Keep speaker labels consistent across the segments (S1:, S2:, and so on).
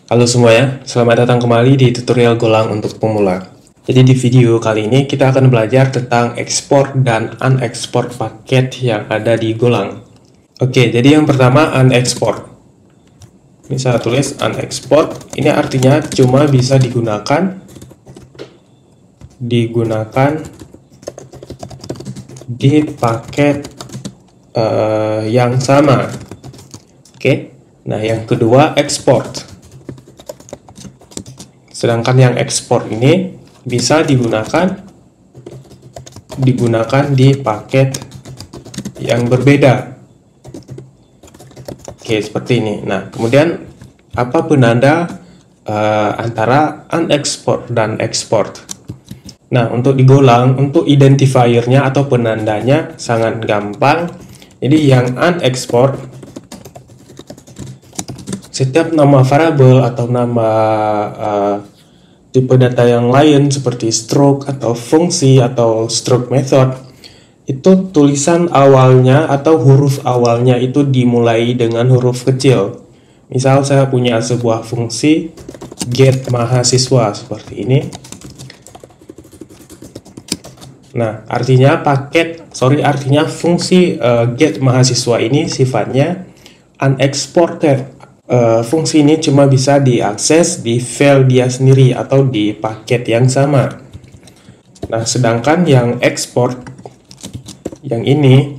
S1: Halo semuanya, selamat datang kembali di tutorial Golang untuk pemula. Jadi di video kali ini kita akan belajar tentang ekspor dan unexport paket yang ada di Golang. Oke, jadi yang pertama unexport. Ini saya tulis unexport, ini artinya cuma bisa digunakan di paket yang sama. Oke, nah yang kedua export. Sedangkan yang ekspor ini bisa digunakan di paket yang berbeda. Oke, seperti ini. Nah, kemudian apa penanda antara unexport dan export? Nah, untuk di Golang, untuk identifiernya atau penandanya sangat gampang. Jadi yang unexport, setiap nama variabel atau nama tipe data yang lain seperti struct atau fungsi atau struct method, itu tulisan awalnya atau huruf awalnya itu dimulai dengan huruf kecil. Misal saya punya sebuah fungsi get mahasiswa seperti ini. Nah, artinya fungsi get mahasiswa ini sifatnya unexported. Fungsi ini cuma bisa diakses di file dia sendiri atau di paket yang sama. Nah, sedangkan yang export yang ini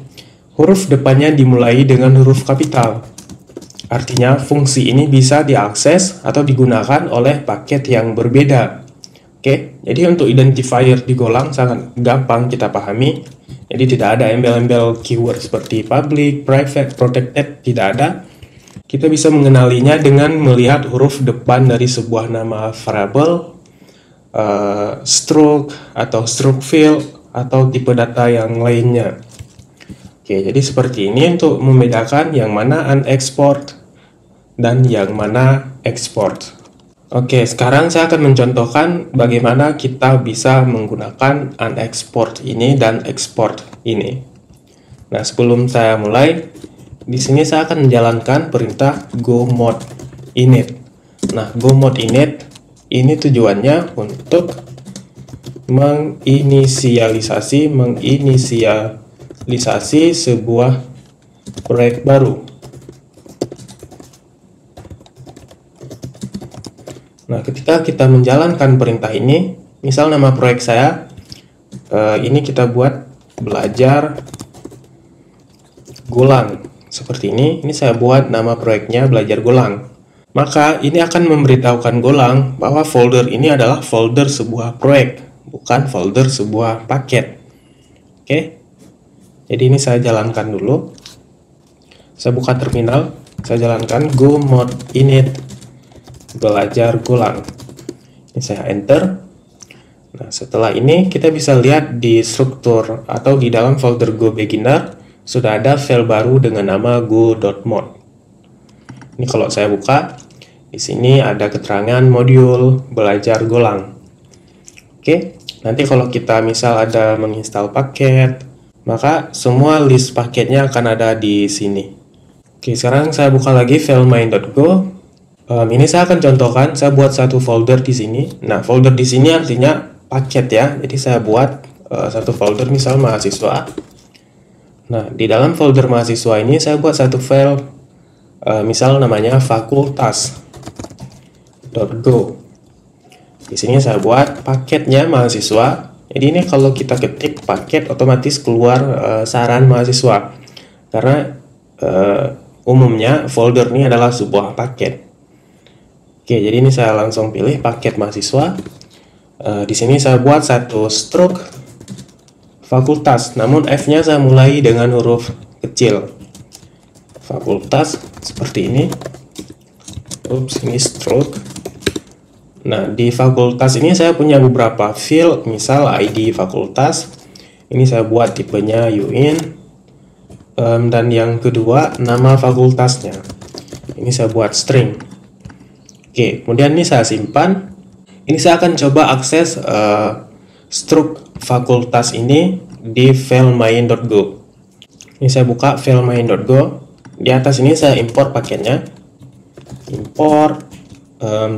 S1: huruf depannya dimulai dengan huruf kapital. Artinya fungsi ini bisa diakses atau digunakan oleh paket yang berbeda. Oke, jadi untuk identifier di Golang sangat gampang kita pahami. Jadi tidak ada embel-embel keyword seperti public, private, protected, tidak ada. Kita bisa mengenalinya dengan melihat huruf depan dari sebuah nama variabel, struct atau struct field atau tipe data yang lainnya. Oke, jadi seperti ini untuk membedakan yang mana unexport dan yang mana export. Oke, sekarang saya akan mencontohkan bagaimana kita bisa menggunakan unexport ini dan export ini. Nah, sebelum saya mulai, di sini saya akan menjalankan perintah go mode init. Nah, go mode init ini tujuannya untuk menginisialisasi sebuah proyek baru. Nah, ketika kita menjalankan perintah ini, misal nama proyek saya ini kita buat belajar Golang. Seperti ini saya buat nama proyeknya belajar Golang. Maka ini akan memberitahukan Golang bahwa folder ini adalah folder sebuah proyek, bukan folder sebuah paket. Oke, jadi ini saya jalankan dulu. Saya buka terminal, saya jalankan go mode init belajar Golang. Ini saya enter. Nah, setelah ini kita bisa lihat di struktur atau di dalam folder Go Beginner sudah ada file baru dengan nama go.mod. Ini kalau saya buka, di sini ada keterangan modul belajar Golang. Oke, nanti kalau kita misal ada menginstal paket, maka semua list paketnya akan ada di sini. Oke, sekarang saya buka lagi file main.go. Ini saya akan contohkan, saya buat satu folder di sini. Nah, folder di sini artinya paket ya. Jadi saya buat satu folder misal mahasiswa. Nah, di dalam folder mahasiswa ini saya buat satu file, misal namanya fakultas.go. Di sini saya buat paketnya mahasiswa. Jadi ini kalau kita ketik paket otomatis keluar saran mahasiswa. Karena umumnya folder ini adalah sebuah paket. Oke, jadi ini saya langsung pilih paket mahasiswa. Di sini saya buat satu struct fakultas, namun F-nya saya mulai dengan huruf kecil. Fakultas seperti ini. Ini struct. Nah, di fakultas ini saya punya beberapa field, misal ID fakultas. Ini saya buat tipenya uin. Dan yang kedua, nama fakultasnya. Ini saya buat string. Oke, kemudian ini saya simpan. Ini saya akan coba akses struct fakultas ini di file main.go. Ini saya buka file main.go. Di atas ini saya import paketnya. Import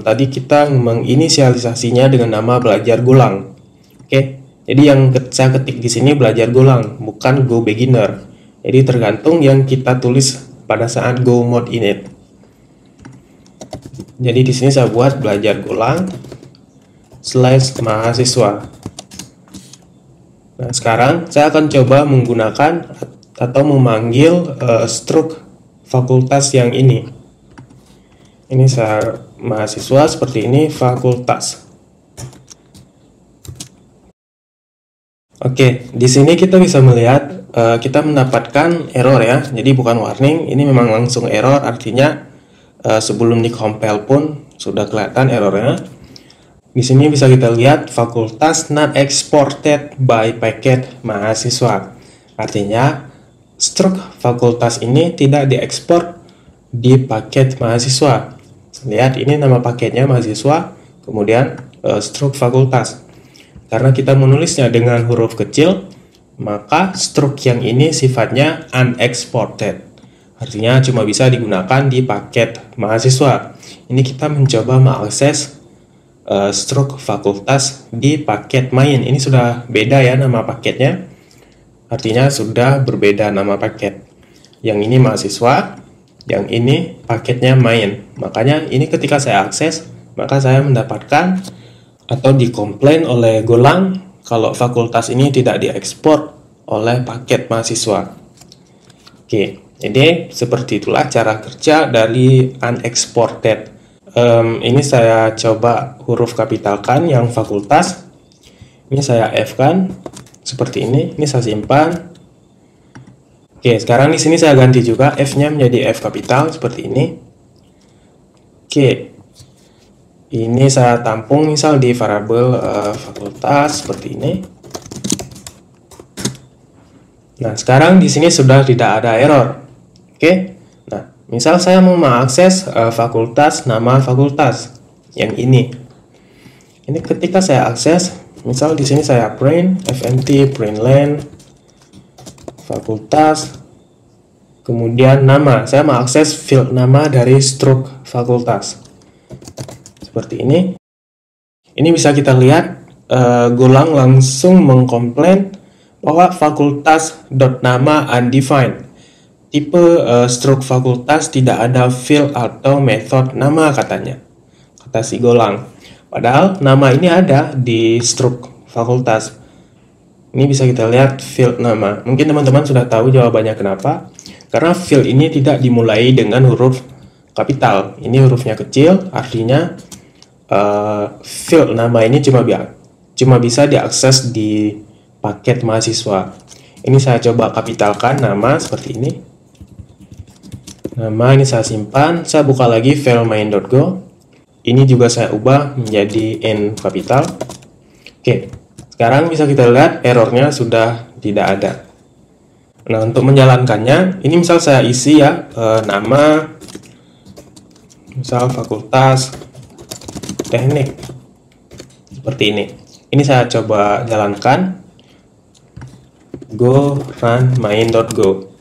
S1: tadi kita menginisialisasinya dengan nama belajar Golang. Oke, jadi yang saya ketik di sini belajar Golang, bukan Go Beginner. Jadi tergantung yang kita tulis pada saat Go Mode Init. Jadi di sini saya buat belajar Golang /mahasiswa. Nah, sekarang saya akan coba menggunakan atau memanggil struk fakultas yang ini. Ini saya mahasiswa seperti ini, fakultas. Oke, di sini kita bisa melihat kita mendapatkan error ya. Jadi bukan warning, ini memang langsung error, artinya sebelum di-compile pun sudah kelihatan errornya. Di sini bisa kita lihat fakultas not exported by packet mahasiswa. Artinya struk fakultas ini tidak diekspor di paket mahasiswa. Lihat, ini nama paketnya mahasiswa, kemudian struk fakultas. Karena kita menulisnya dengan huruf kecil, maka struk yang ini sifatnya unexported. Artinya cuma bisa digunakan di paket mahasiswa. Ini kita mencoba mengakses struk fakultas di paket main. Ini sudah beda ya nama paketnya. Artinya sudah berbeda nama paket. Yang ini mahasiswa, yang ini paketnya main. Makanya ini ketika saya akses, maka saya mendapatkan atau dikomplain oleh Golang kalau fakultas ini tidak diekspor oleh paket mahasiswa. Oke, jadi seperti itulah cara kerja dari unexported. Ini saya coba huruf kapitalkan yang fakultas. Ini saya F kan seperti ini. Ini saya simpan. Oke, sekarang di sini saya ganti juga F-nya menjadi F kapital seperti ini. Oke, ini saya tampung misal di variabel fakultas seperti ini. Nah, sekarang di sini sudah tidak ada error. Oke, nah, misal saya mau mengakses fakultas, nama fakultas yang ini. Ini ketika saya akses, misal di sini saya print fnt println fakultas, kemudian nama. Saya mengakses field nama dari struk fakultas. Seperti ini. Ini bisa kita lihat Golang langsung mengkomplain bahwa fakultas.nama undefined. Tipe struk fakultas tidak ada field atau method nama katanya. Kata si Golang. Padahal nama ini ada di struk fakultas. Ini bisa kita lihat field nama. Mungkin teman-teman sudah tahu jawabannya kenapa. Karena field ini tidak dimulai dengan huruf kapital. Ini hurufnya kecil, artinya field nama ini cuma bisa diakses di paket mahasiswa. Ini saya coba kapitalkan nama seperti ini. Nama ini saya simpan. Saya buka lagi file main.go. Ini juga saya ubah menjadi N kapital. Oke. Sekarang bisa kita lihat errornya sudah tidak ada. Nah, untuk menjalankannya, ini misal saya isi ya, nama, misal fakultas teknik, seperti ini. Ini saya coba jalankan, go run main.go.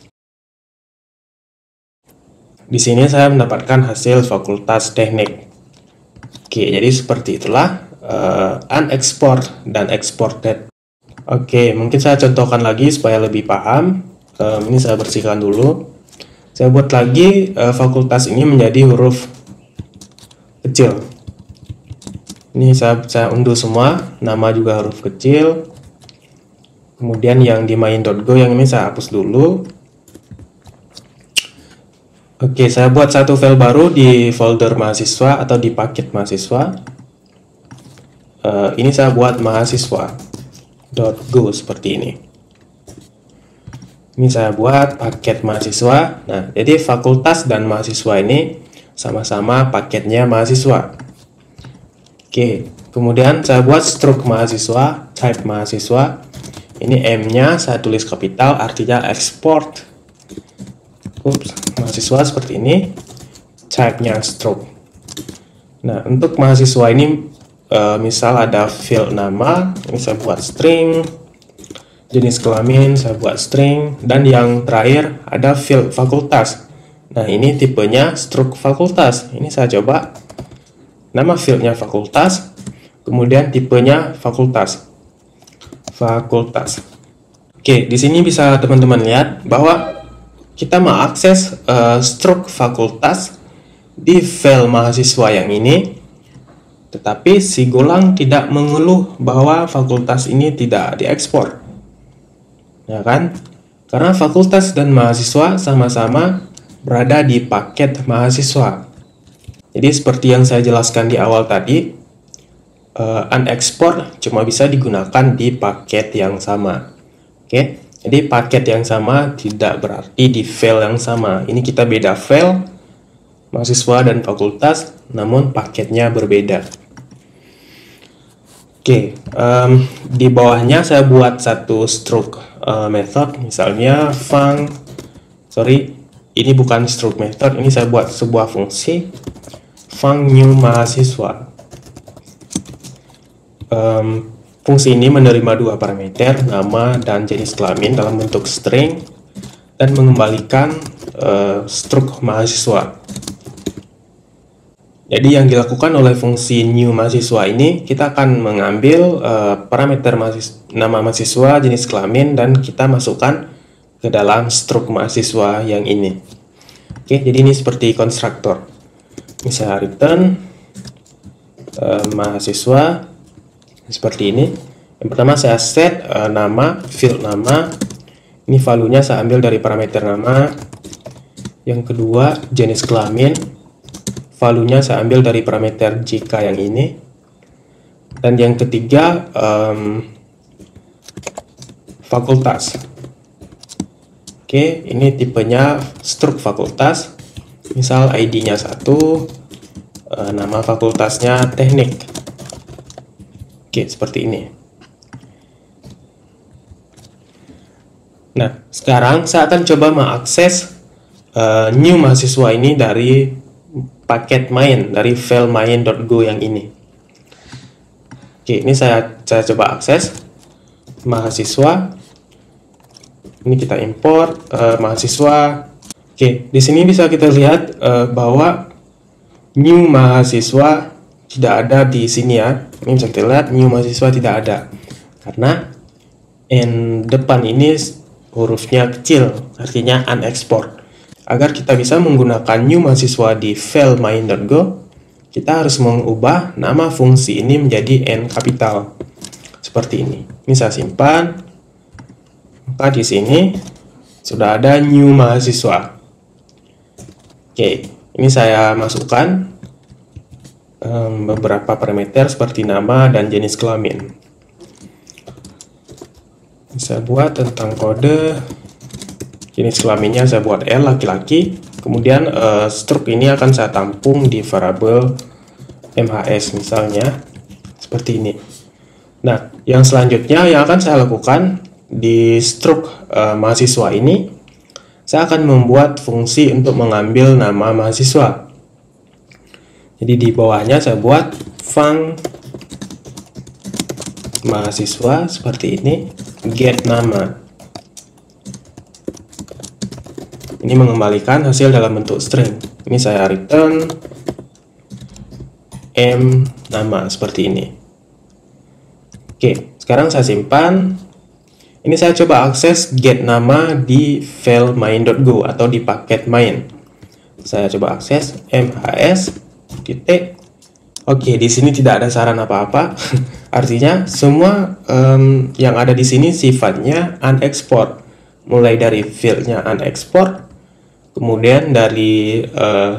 S1: Di sini saya mendapatkan hasil fakultas teknik. Oke, jadi seperti itulah unexport dan exported. Oke, mungkin saya contohkan lagi supaya lebih paham. Ini saya bersihkan dulu. Saya buat lagi fakultas ini menjadi huruf kecil. Ini saya unduh semua, nama juga huruf kecil. Kemudian yang di main.go yang ini saya hapus dulu. Oke, saya buat satu file baru di folder mahasiswa atau di paket mahasiswa. Ini saya buat mahasiswa.go seperti ini. Ini saya buat paket mahasiswa. Nah, jadi fakultas dan mahasiswa ini sama-sama paketnya mahasiswa. Oke, kemudian saya buat struk mahasiswa, type mahasiswa. Ini M-nya saya tulis kapital, artinya export. Mahasiswa seperti ini. Type-nya struk. Nah, untuk mahasiswa ini misal ada field nama, ini saya buat string, jenis kelamin saya buat string, dan yang terakhir ada field fakultas. Nah, ini tipenya struk fakultas. Ini saya coba nama fieldnya fakultas, kemudian tipenya fakultas. Oke, di sini bisa teman-teman lihat bahwa kita mengakses struk fakultas di file mahasiswa yang ini, tetapi si Golang tidak mengeluh bahwa fakultas ini tidak diekspor. Ya kan? Karena fakultas dan mahasiswa sama-sama berada di paket mahasiswa. Jadi seperti yang saya jelaskan di awal tadi, unexport cuma bisa digunakan di paket yang sama. Oke, jadi paket yang sama tidak berarti di file yang sama. Ini kita beda file, mahasiswa dan fakultas, namun paketnya berbeda. Oke, di bawahnya saya buat satu struct method, misalnya ini bukan struct method, ini saya buat sebuah fungsi func new mahasiswa. Fungsi ini menerima dua parameter, nama dan jenis kelamin dalam bentuk string, dan mengembalikan struct mahasiswa. Jadi yang dilakukan oleh fungsi new mahasiswa ini, kita akan mengambil parameter nama mahasiswa, jenis kelamin, dan kita masukkan ke dalam struct mahasiswa yang ini. Oke, jadi ini seperti konstruktor. Misalnya return mahasiswa seperti ini. Yang pertama saya set nama, field nama. Ini value-nya saya ambil dari parameter nama. Yang kedua, jenis kelamin. Value-nya saya ambil dari parameter JK yang ini. Dan yang ketiga, fakultas. Oke, ini tipenya struct fakultas. Misal ID-nya 1, nama fakultasnya teknik. Oke, seperti ini. Nah, sekarang saya akan coba mengakses new mahasiswa ini dari paket main, dari file main.go yang ini. Oke, ini saya coba akses mahasiswa. Ini kita import mahasiswa. Oke, di sini bisa kita lihat bahwa new mahasiswa tidak ada di sini ya. Ini bisa kita lihat new mahasiswa tidak ada karena depan ini hurufnya kecil, artinya unexport. Agar kita bisa menggunakan new mahasiswa di file main.go, kita harus mengubah nama fungsi ini menjadi n kapital seperti ini. Ini saya simpan. Maka di sini sudah ada new mahasiswa. Oke, ini saya masukkan beberapa parameter seperti nama dan jenis kelamin. Saya buat tentang kode, jenis kelaminnya saya buat L laki-laki. Kemudian struct ini akan saya tampung di variabel MHS misalnya seperti ini. Nah, yang selanjutnya yang akan saya lakukan di struct mahasiswa ini, saya akan membuat fungsi untuk mengambil nama mahasiswa. Jadi di bawahnya saya buat func mahasiswa seperti ini, get nama. Ini mengembalikan hasil dalam bentuk string. Ini saya return m nama seperti ini. Oke, sekarang saya simpan. Ini saya coba akses get nama di file main.go atau di paket main. Saya coba akses mhs titik. Oke, di sini tidak ada saran apa-apa. Artinya semua yang ada di sini sifatnya unexport. Mulai dari fieldnya unexport, kemudian dari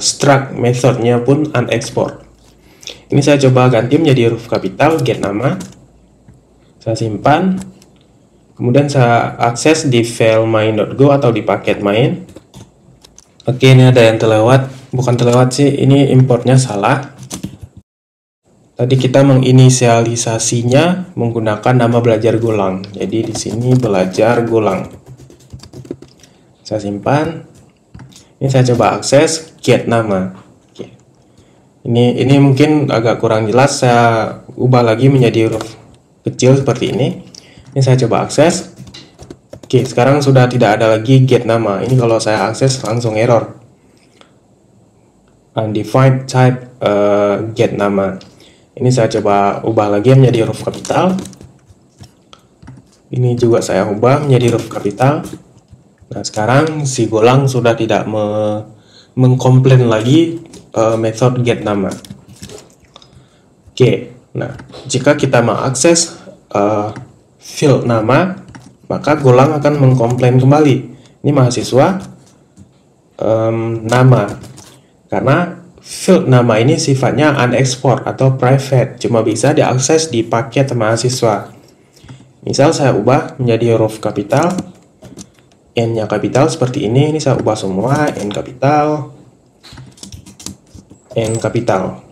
S1: struct methodnya pun unexport. Ini saya coba ganti menjadi huruf kapital get nama. Saya simpan. Kemudian saya akses di file main.go atau di paket main. Oke, ini ada yang terlewat. Bukan terlewat sih, ini importnya salah. Tadi kita menginisialisasinya menggunakan nama belajar Golang. Jadi di sini belajar Golang. Saya simpan. Ini saya coba akses get nama. Oke. Ini mungkin agak kurang jelas. Saya ubah lagi menjadi huruf kecil seperti ini. Ini saya coba akses. Oke, sekarang sudah tidak ada lagi get nama. Ini kalau saya akses langsung error. undefined type get nama. Ini saya coba ubah lagi menjadi huruf kapital. Ini juga saya ubah menjadi huruf kapital. Nah, sekarang si Golang sudah tidak mengkomplain lagi method get nama. Oke, nah jika kita mengakses field nama, maka Golang akan mengkomplain kembali. Ini mahasiswa nama, karena field nama ini sifatnya unexport atau private, cuma bisa diakses di paket mahasiswa. Misal saya ubah menjadi huruf kapital, N-nya kapital seperti ini saya ubah semua, N kapital, N kapital.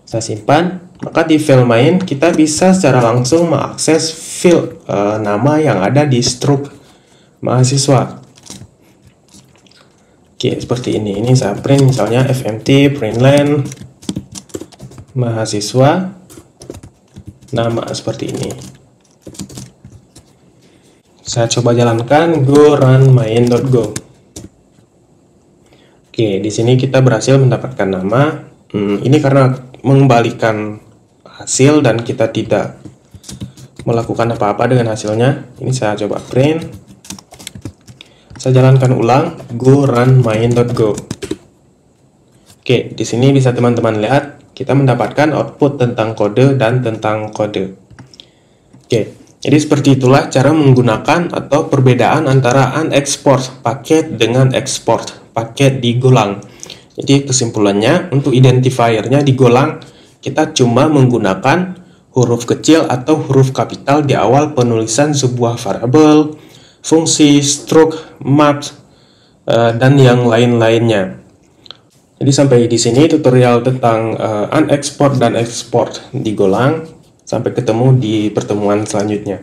S1: Saya simpan, maka di file main kita bisa secara langsung mengakses field nama yang ada di struk mahasiswa. Oke, seperti ini. Ini saya print misalnya fmt println mahasiswa nama seperti ini. Saya coba jalankan go run main.go. Oke, di sini kita berhasil mendapatkan nama. Ini karena mengembalikan hasil dan kita tidak melakukan apa-apa dengan hasilnya. Ini saya coba print. Saya jalankan ulang go run main.go. Oke, di sini bisa teman-teman lihat kita mendapatkan output tentang kode dan tentang kode. Oke, jadi seperti itulah cara menggunakan atau perbedaan antara unexport paket dengan export paket di Golang. Jadi kesimpulannya, untuk identifiernya di Golang kita cuma menggunakan huruf kecil atau huruf kapital di awal penulisan sebuah variabel, fungsi, struk, maps, dan yang lain-lainnya. Jadi sampai di sini tutorial tentang unexport dan export di Golang. Sampai ketemu di pertemuan selanjutnya.